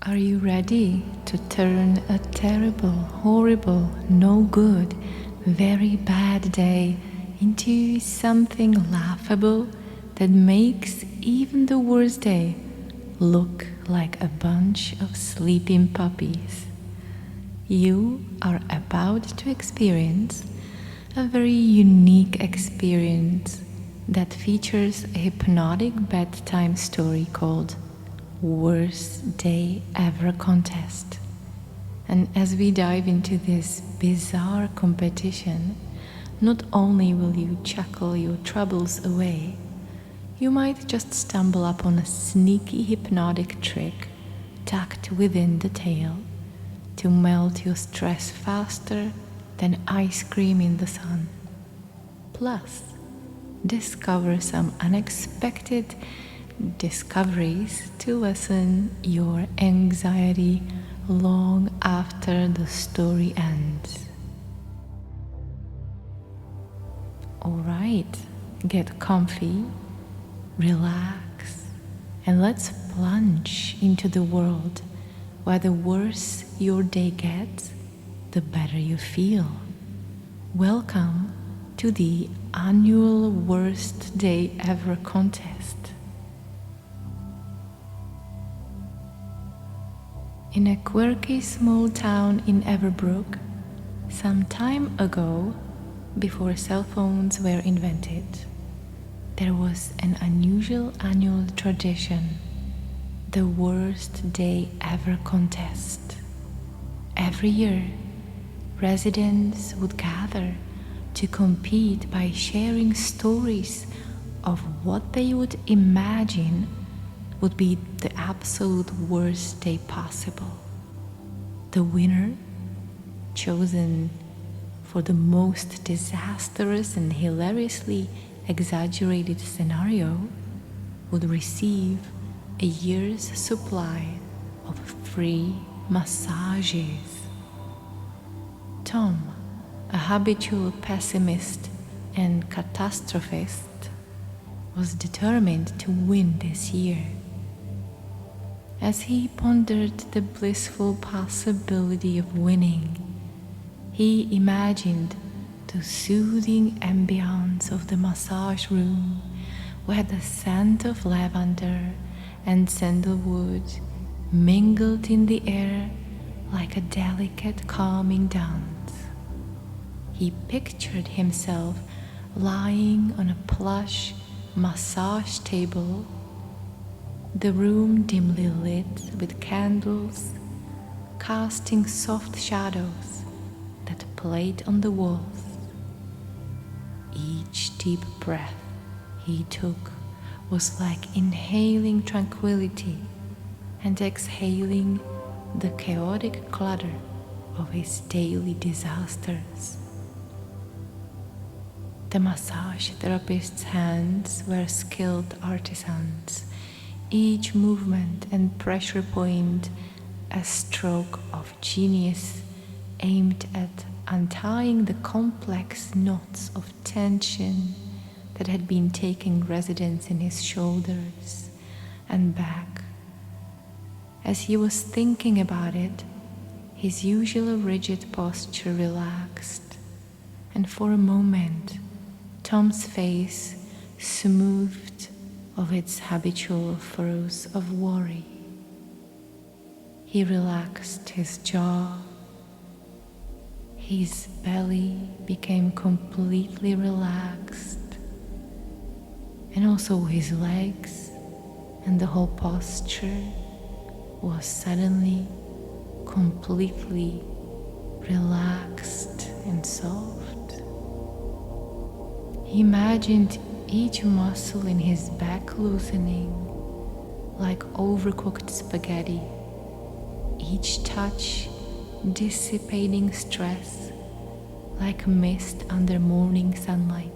Are you ready to turn a terrible, horrible, no good, very bad day into something laughable that makes even the worst day look like a bunch of sleeping puppies? You are about to experience a very unique experience that features a hypnotic bedtime story called Worst Day Ever Contest. And as we dive into this bizarre competition, not only will you chuckle your troubles away, you might just stumble upon a sneaky hypnotic trick tucked within the tale to melt your stress faster than ice cream in the sun. Plus, discover some unexpected discoveries to lessen your anxiety long after the story ends. Alright, get comfy, relax, and let's plunge into the world where the worse your day gets, the better you feel. Welcome to the annual Worst Day Ever contest. In a quirky small town in Everbrook, some time ago, before cell phones were invented, there was an unusual annual tradition, the Worst Day Ever contest. Every year, residents would gather to compete by sharing stories of what they would imagine would be the absolute worst day possible. The winner, chosen for the most disastrous and hilariously exaggerated scenario, would receive a year's supply of free massages. Tom, a habitual pessimist and catastrophist, was determined to win this year. As he pondered the blissful possibility of winning, he imagined the soothing ambience of the massage room, where the scent of lavender and sandalwood mingled in the air like a delicate calming dance. He pictured himself lying on a plush massage table, the room dimly lit with candles, casting soft shadows that played on the walls. Each deep breath he took was like inhaling tranquility and exhaling the chaotic clutter of his daily disasters. The massage therapist's hands were skilled artisans, each movement and pressure point a stroke of genius aimed at untying the complex knots of tension that had been taking residence in his shoulders and back. As he was thinking about it, his usual rigid posture relaxed, and for a moment Tom's face smoothed of its habitual furrows of worry. He relaxed his jaw. His belly became completely relaxed, and also his legs and the whole posture was suddenly completely relaxed and soft. He imagined each muscle in his back loosening like overcooked spaghetti, each touch dissipating stress like mist under morning sunlight.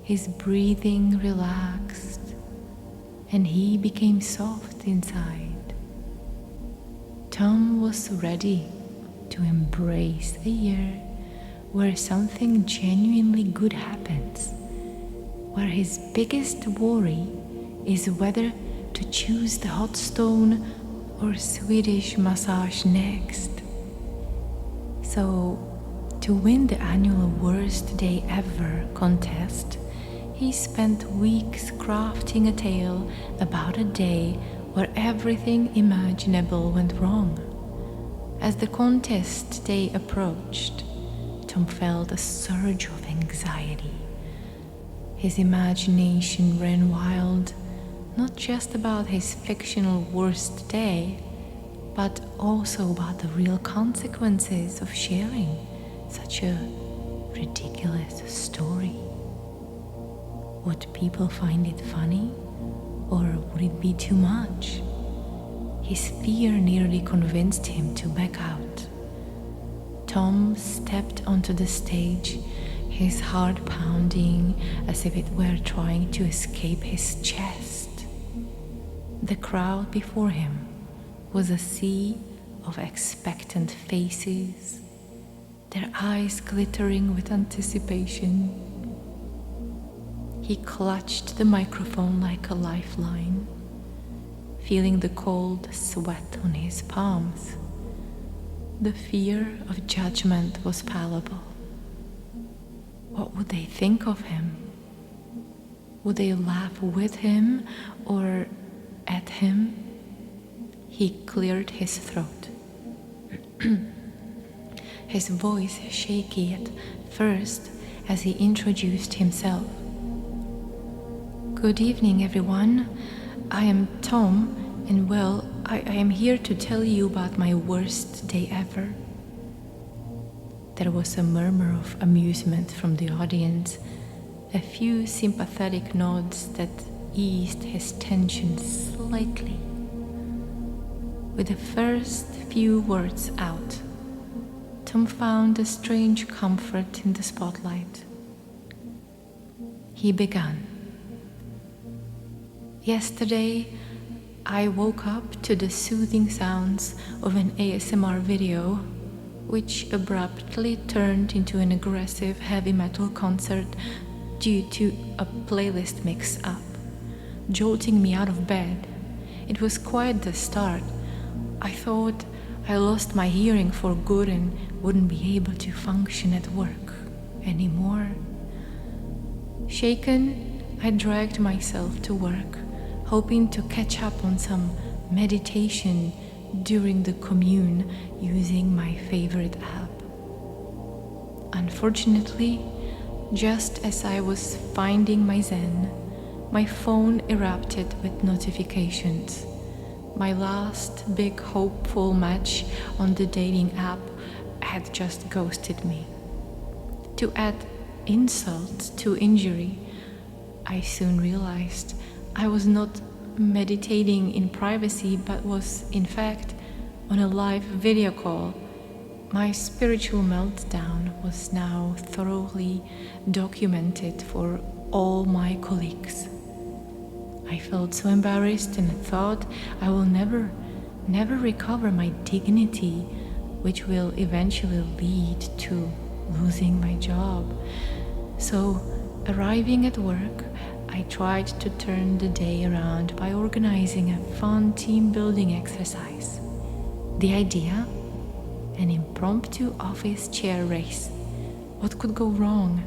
His breathing relaxed, and he became soft inside. Tom was ready to embrace a year where something genuinely good happens, where his biggest worry is whether to choose the hot stone or Swedish massage next. So, to win the annual Worst Day Ever contest, he spent weeks crafting a tale about a day where everything imaginable went wrong. As the contest day approached, Tom felt a surge of anxiety. His imagination ran wild, not just about his fictional worst day, but also about the real consequences of sharing such a ridiculous story. Would people find it funny, or would it be too much? His fear nearly convinced him to back out. Tom stepped onto the stage, his heart pounding as if it were trying to escape his chest. The crowd before him was a sea of expectant faces, their eyes glittering with anticipation. He clutched the microphone like a lifeline, feeling the cold sweat on his palms. The fear of judgment was palpable. What would they think of him? Would they laugh with him or at him? He cleared his throat. His voice shaky at first as he introduced himself. Good evening, everyone. I am Tom, and well, I am here to tell you about my worst day ever. There was a murmur of amusement from the audience, a few sympathetic nods that eased his tension slightly. With the first few words out, Tom found a strange comfort in the spotlight. He began. Yesterday, I woke up to the soothing sounds of an ASMR video, which abruptly turned into an aggressive heavy metal concert due to a playlist mix-up, jolting me out of bed. It was quite the start. I thought I lost my hearing for good and wouldn't be able to function at work anymore. Shaken, I dragged myself to work, hoping to catch up on some meditation during the commune using my favorite app. Unfortunately, just as I was finding my zen, my phone erupted with notifications. My last big hopeful match on the dating app had just ghosted me. To add insult to injury, I soon realized I was not meditating in privacy, but was, in fact, on a live video call. My spiritual meltdown was now thoroughly documented for all my colleagues. I felt so embarrassed and thought I will never recover my dignity, which will eventually lead to losing my job. So, arriving at work, I tried to turn the day around by organizing a fun team-building exercise. The idea? An impromptu office chair race. What could go wrong?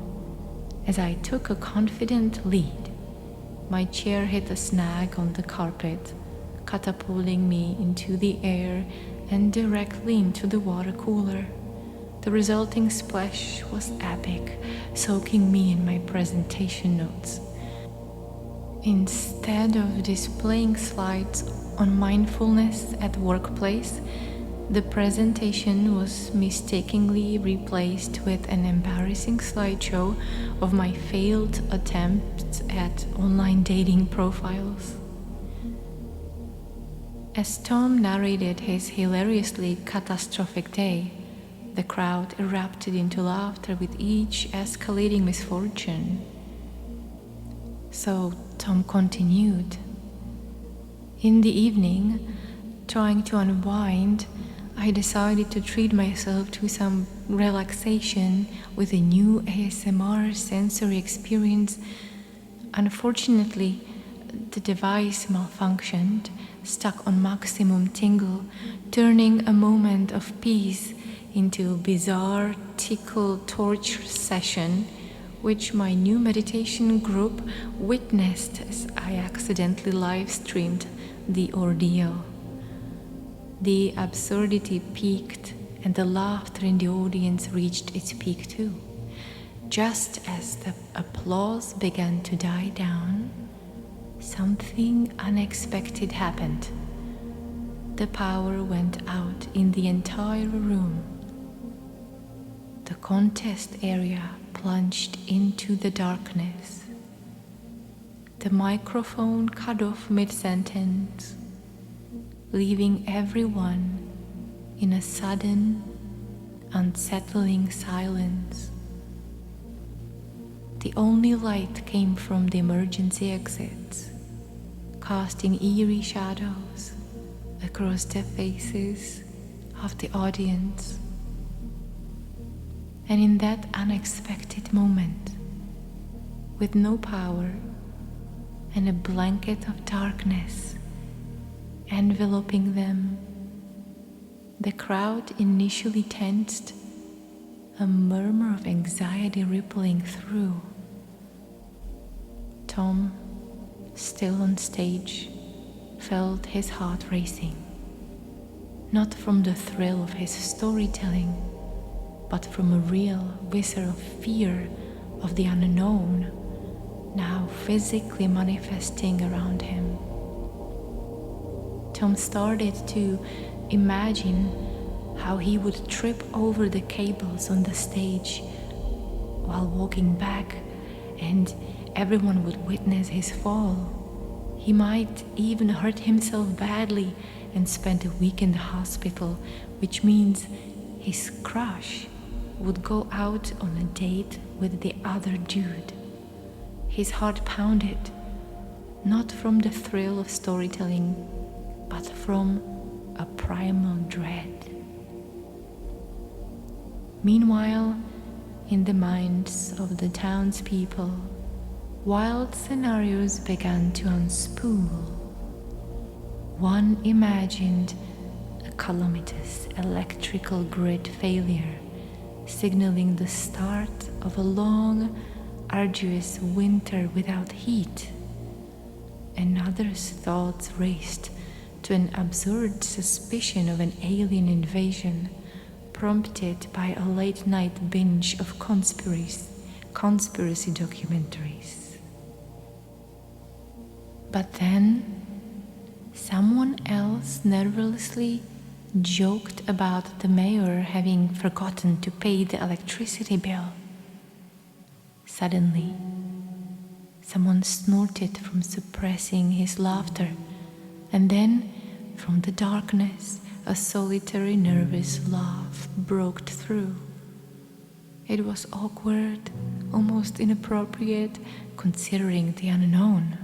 As I took a confident lead, my chair hit a snag on the carpet, catapulting me into the air and directly into the water cooler. The resulting splash was epic, soaking me in my presentation notes. Instead of displaying slides on mindfulness at workplace, the presentation was mistakenly replaced with an embarrassing slideshow of my failed attempts at online dating profiles. As Tom narrated his hilariously catastrophic day, the crowd erupted into laughter with each escalating misfortune. So Tom continued. In the evening, trying to unwind, I decided to treat myself to some relaxation with a new ASMR sensory experience. Unfortunately, the device malfunctioned, stuck on maximum tingle, turning a moment of peace into a bizarre tickle torture session, which my new meditation group witnessed as I accidentally live-streamed the ordeal. The absurdity peaked, and the laughter in the audience reached its peak too. Just as the applause began to die down, something unexpected happened. The power went out in the entire room. The contest area plunged into the darkness. The microphone cut off mid-sentence, leaving everyone in a sudden, unsettling silence. The only light came from the emergency exits, casting eerie shadows across the faces of the audience. And in that unexpected moment, with no power and a blanket of darkness enveloping them, the crowd initially tensed, a murmur of anxiety rippling through. Tom, still on stage, felt his heart racing, not from the thrill of his storytelling, but from a real, visceral fear of the unknown, now physically manifesting around him. Tom started to imagine how he would trip over the cables on the stage while walking back, and everyone would witness his fall. He might even hurt himself badly and spend a week in the hospital, which means his crush would go out on a date with the other dude. His heart pounded, not from the thrill of storytelling, but from a primal dread. Meanwhile, in the minds of the townspeople, wild scenarios began to unspool. One imagined a calamitous electrical grid failure, signaling the start of a long, arduous winter without heat. Another's thoughts raced to an absurd suspicion of an alien invasion, prompted by a late-night binge of conspiracy documentaries. But then, someone else nervously joked about the mayor having forgotten to pay the electricity bill. Suddenly, someone snorted from suppressing his laughter, and then, from the darkness, a solitary nervous laugh broke through. It was awkward, almost inappropriate, considering the unknown.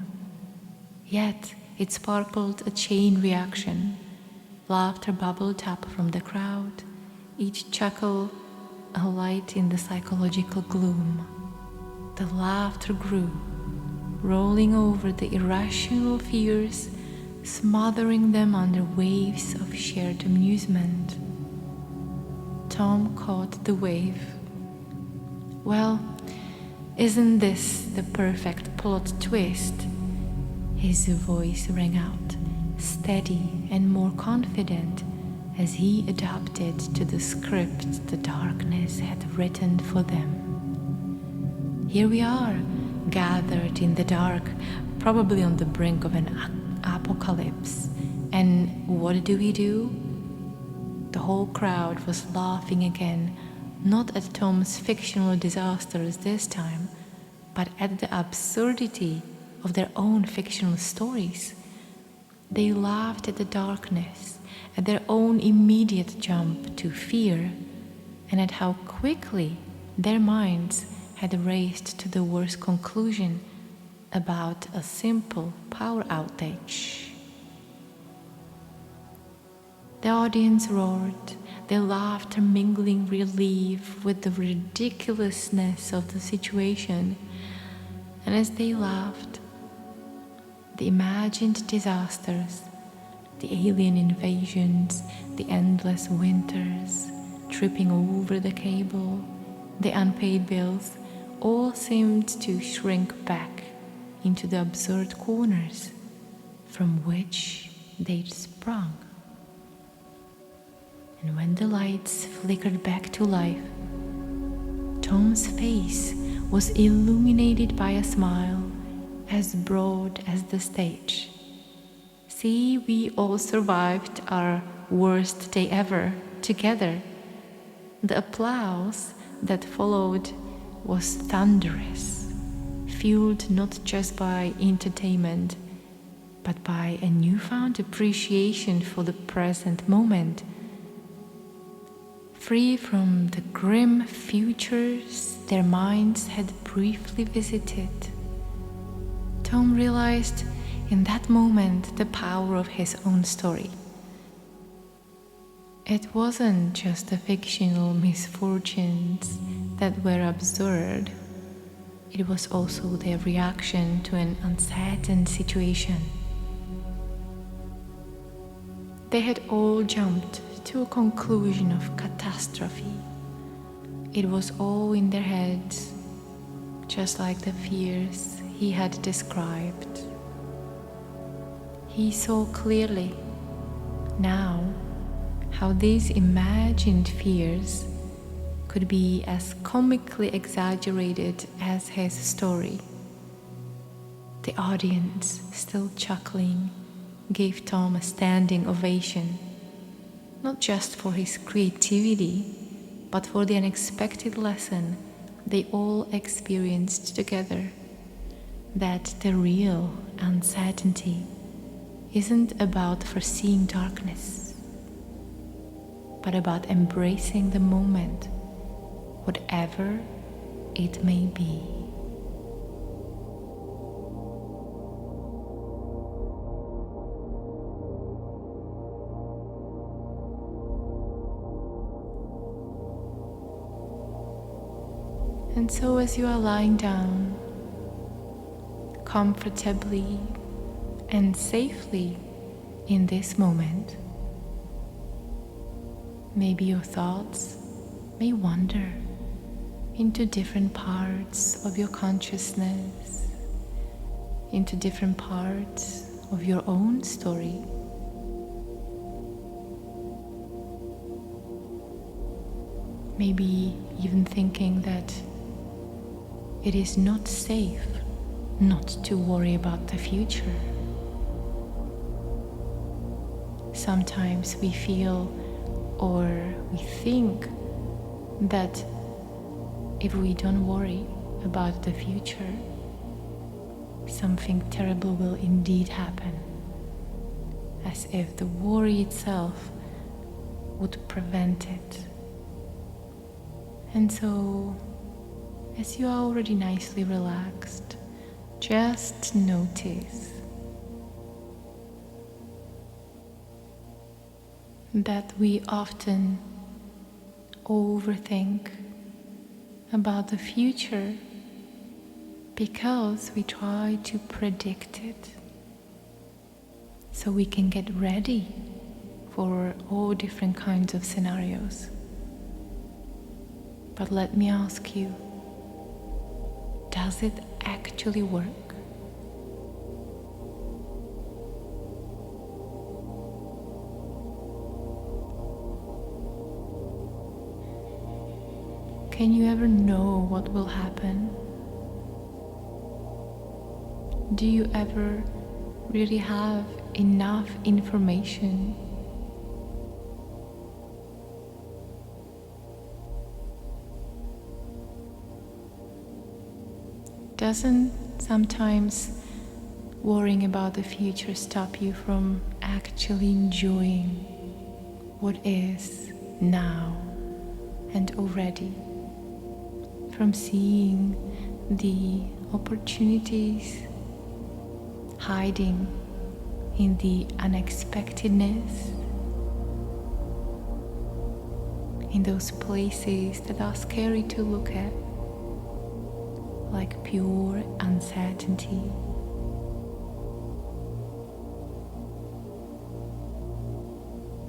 Yet it sparkled a chain reaction. Laughter bubbled up from the crowd, each chuckle a light in the psychological gloom. The laughter grew, rolling over the irrational fears, smothering them under waves of shared amusement. Tom caught the wave. Well, isn't this the perfect plot twist? His voice rang out, steady and more confident, as he adapted to the script the darkness had written for them. Here we are, gathered in the dark, probably on the brink of an apocalypse. And what do? The whole crowd was laughing again, not at Tom's fictional disasters this time, but at the absurdity of their own fictional stories. They laughed at the darkness, at their own immediate jump to fear, and at how quickly their minds had raced to the worst conclusion about a simple power outage. The audience roared, their laughter mingling relief with the ridiculousness of the situation. And as they laughed, the imagined disasters, the alien invasions, the endless winters, tripping over the cable, the unpaid bills, all seemed to shrink back into the absurd corners from which they'd sprung. And when the lights flickered back to life, Tom's face was illuminated by a smile as broad as the stage. See, we all survived our worst day ever together. The applause that followed was thunderous, fueled not just by entertainment, but by a newfound appreciation for the present moment. Free from the grim futures their minds had briefly visited, Tom realized in that moment the power of his own story. It wasn't just the fictional misfortunes that were absurd, it was also their reaction to an uncertain situation. They had all jumped to a conclusion of catastrophe. It was all in their heads, just like the fears he had described. He saw clearly now how these imagined fears could be as comically exaggerated as his story. The audience, still chuckling, gave Tom a standing ovation, not just for his creativity, but for the unexpected lesson they all experienced together, that the real uncertainty isn't about foreseeing darkness, but about embracing the moment, whatever it may be. And so as you are lying down, comfortably and safely in this moment, maybe your thoughts may wander into different parts of your consciousness, into different parts of your own story. Maybe even thinking that it is not safe not to worry about the future. Sometimes we feel or we think that if we don't worry about the future, something terrible will indeed happen, as if the worry itself would prevent it. And so, as you are already nicely relaxed, just notice that we often overthink about the future because we try to predict it so we can get ready for all different kinds of scenarios. But let me ask you, does it actually work? Can you ever know what will happen? Do you ever really have enough information? Doesn't sometimes worrying about the future stop you from actually enjoying what is now and already? From seeing the opportunities hiding in the unexpectedness, in those places that are scary to look at, like pure uncertainty.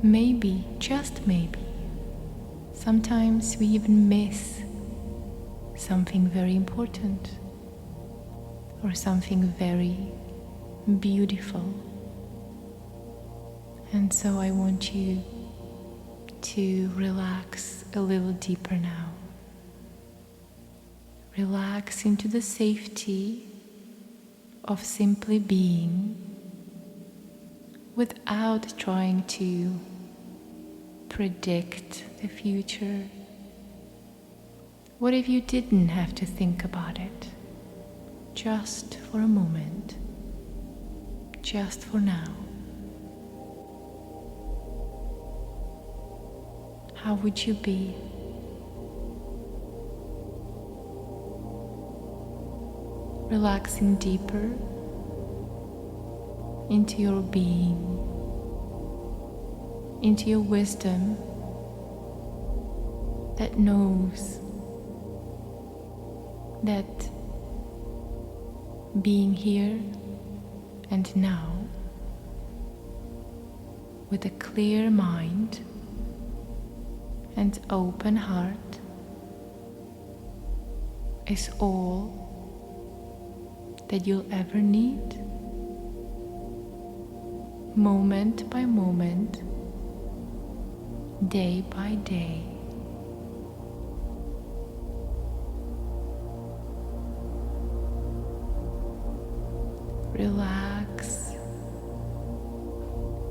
maybe, just maybe, sometimes we even miss something very important or something very beautiful. And so I want you to relax a little deeper now. Relax into the safety of simply being without trying to predict the future. What if you didn't have to think about it? Just for a moment. Just for now. How would you be? Relaxing deeper into your being, into your wisdom that knows that being here and now with a clear mind and open heart is all that you'll ever need, moment by moment, day by day. Relax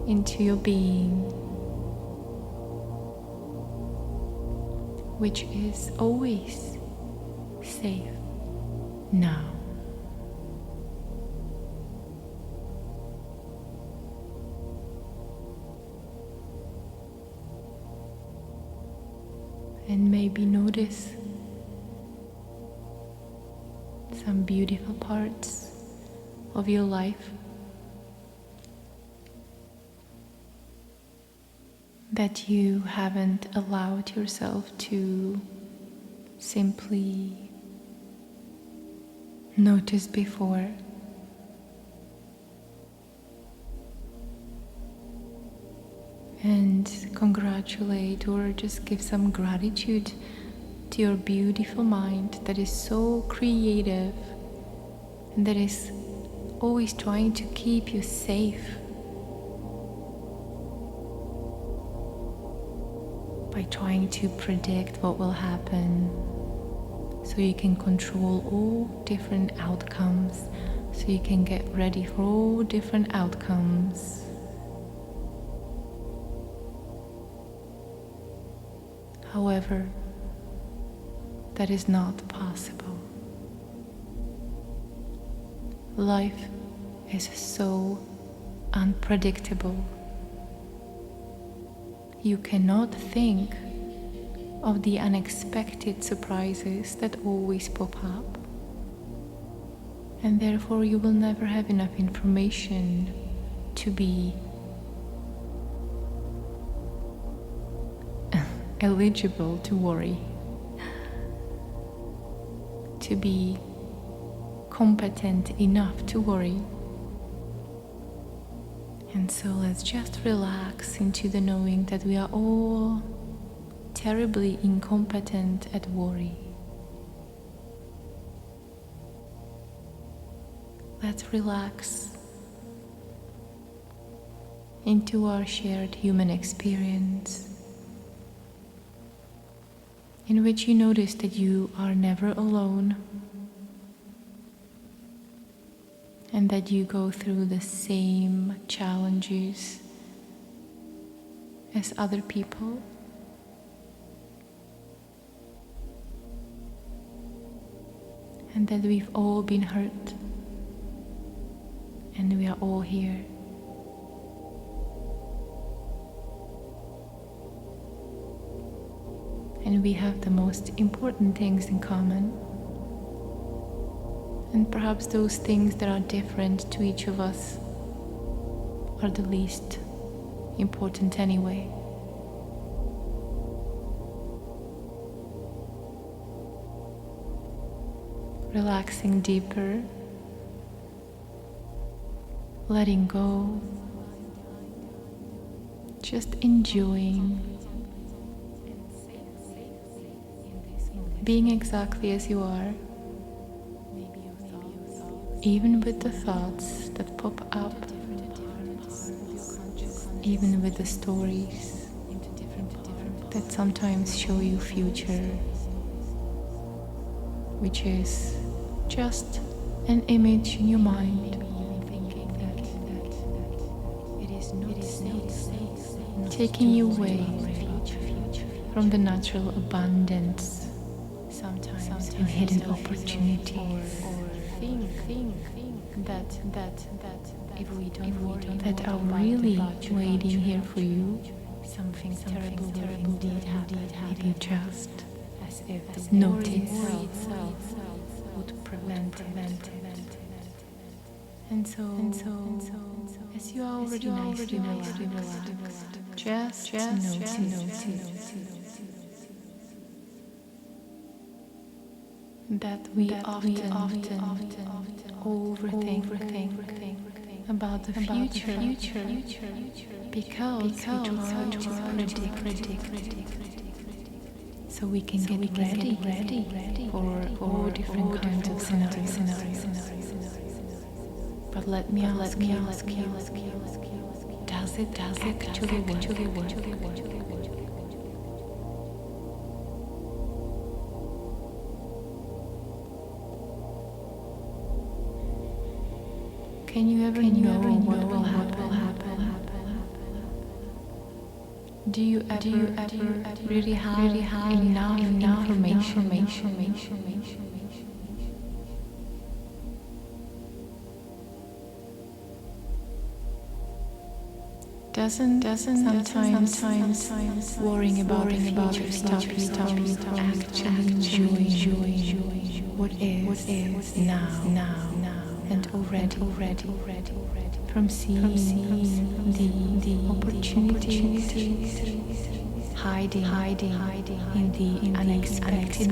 into your being, which is always safe now. And maybe notice some beautiful parts of your life that you haven't allowed yourself to simply notice before. And congratulate or just give some gratitude to your beautiful mind that is so creative and that is always trying to keep you safe by trying to predict what will happen so you can control all different outcomes, so you can get ready for all different outcomes. However, that is not possible. Life is so unpredictable. You cannot think of the unexpected surprises that always pop up, and therefore you will never have enough information to be eligible to worry, to be competent enough to worry. And so let's just relax into the knowing that we are all terribly incompetent at worry. Let's relax into our shared human experience, in which you notice that you are never alone and that you go through the same challenges as other people. And that we've all been hurt and we are all here. And we have the most important things in common. And perhaps those things that are different to each of us are the least important anyway. Relaxing deeper, letting go, just enjoying being exactly as you are, even with the thoughts that pop up, even with the stories that sometimes show you future, which is just an image in your mind, taking you away from the natural abundance, sometimes and hidden opportunities, or think that if we don't worry that are really waiting here for you, something terrible will indeed happen if you just as if the notice itself would prevent it. And so, as you are already nicely relaxed, just notice that we often overthink about the future because we try to predict, so we can get ready for all different kinds of scenarios. But let me ask you, does it actually work? Can you ever know what will happen? Do you ever really have enough information? Doesn't sometimes worrying about the future stop you from actually enjoying what is now and already from seeing the opportunities hiding in the unexpected,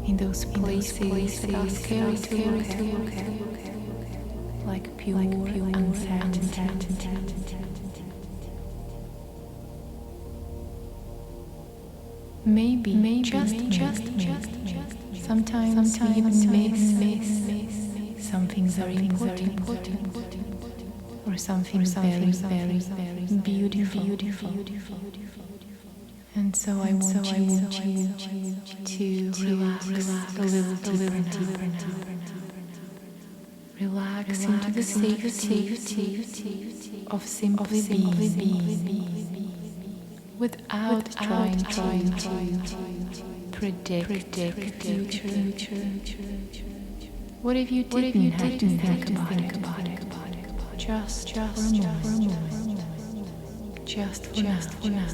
in those places that are scary to look at, like pure uncertainty. Maybe sometimes we even miss something very important, or something very beautiful. And so I want you to relax a little deeper now. Relax into the safety of simply being, without trying to predict the future. What if you didn't have to think about it? Just for a moment. Just for now.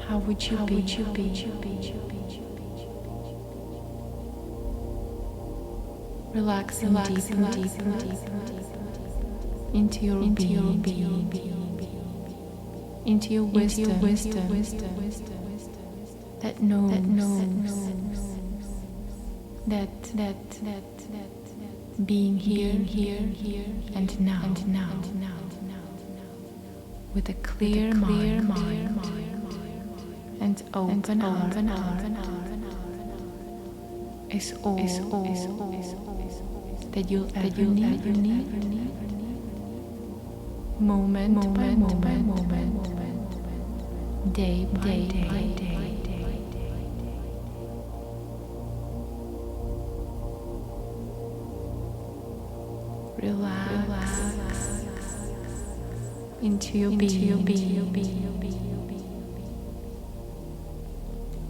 How would you be? Relaxing deeper into your being, into your wisdom that knows that being here and now with a clear mind and open heart is all that you'll ever need. Moment by moment, day by day. Relax into your being,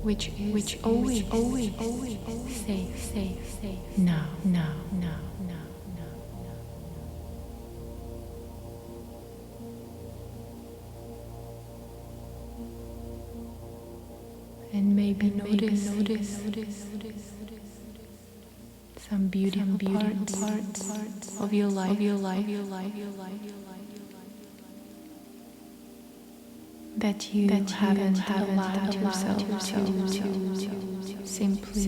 which always safe now. And maybe notice some beautiful parts of your life that you haven't allowed yourself to simply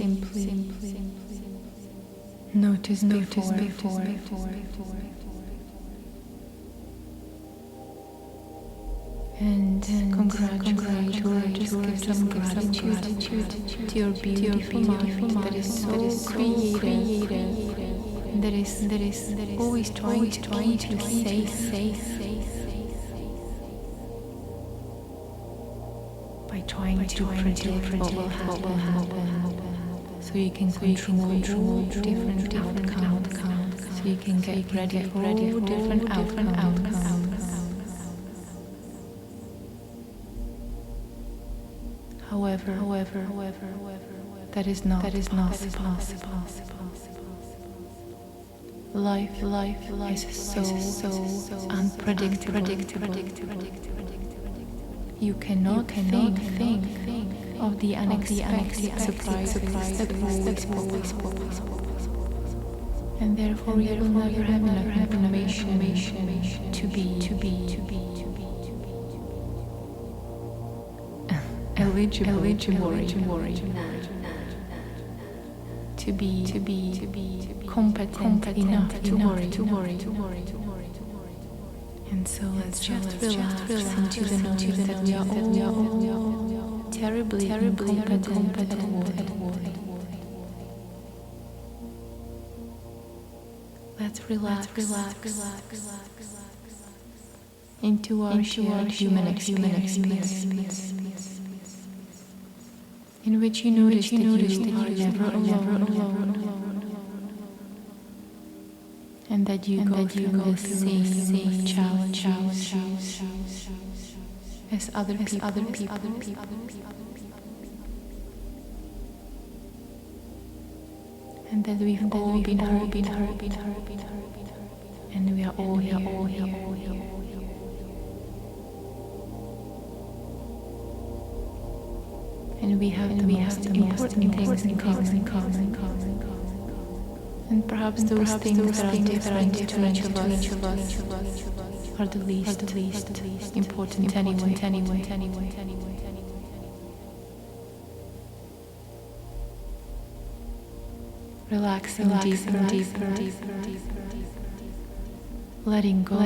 noticed before. And congratulate or just give some gratitude to your beautiful mind that is so creative, that is always trying to keep you safe by trying to predict what will happen, so you can control different outcomes, so you can get ready for different outcomes. However, that is not possible. Life is so unpredictable. You cannot think of the unexpected surprises that always pop. And therefore you will never have enough information to be eligible to be competent enough to worry. And so let's just relax into the knowledge that we are all terribly incompetent at war. Let's relax into our shared human experience, in which you notice that you are never alone, and that you go through the same challenges as other people. And that we've all been hurt, and we are all here. And we have the most important things in common. And perhaps those things that are different to each of us are the least important anyway. Relaxing deeper, letting go,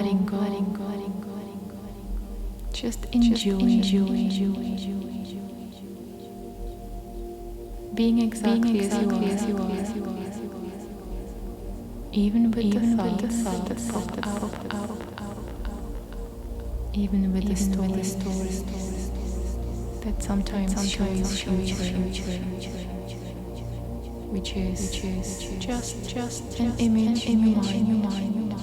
just enjoying. Being exactly as you are, even with the thoughts that pop out, even with the stories that sometimes show you future, which is just an image in your mind,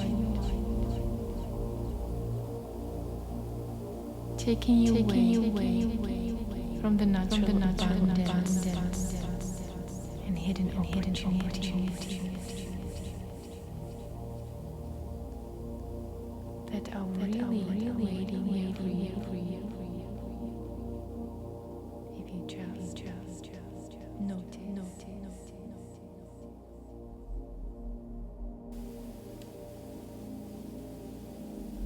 taking you away from the natural abundance and hidden opportunities that are really waiting for you if you just notice.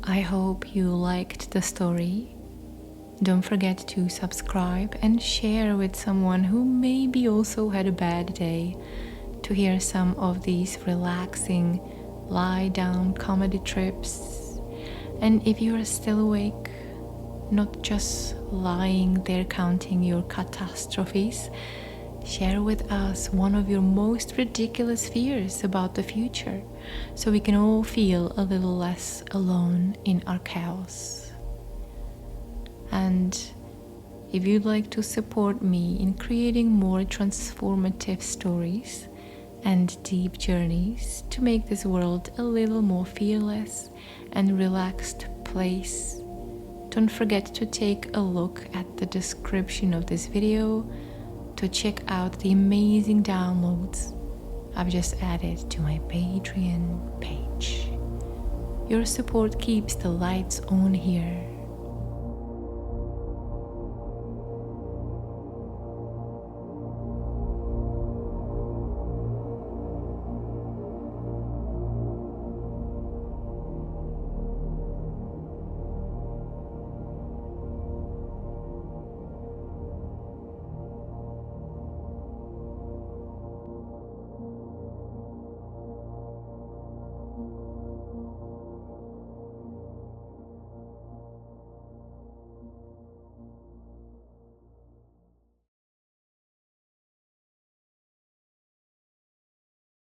I hope you liked the story. Don't forget to subscribe and share with someone who maybe also had a bad day, to hear some of these relaxing lie down comedy trips. And if you are still awake, not just lying there counting your catastrophes, share with us one of your most ridiculous fears about the future, so we can all feel a little less alone in our chaos. And if you'd like to support me in creating more transformative stories and deep journeys to make this world a little more fearless and relaxed place, don't forget to take a look at the description of this video to check out the amazing downloads I've just added to my Patreon page. Your support keeps the lights on here,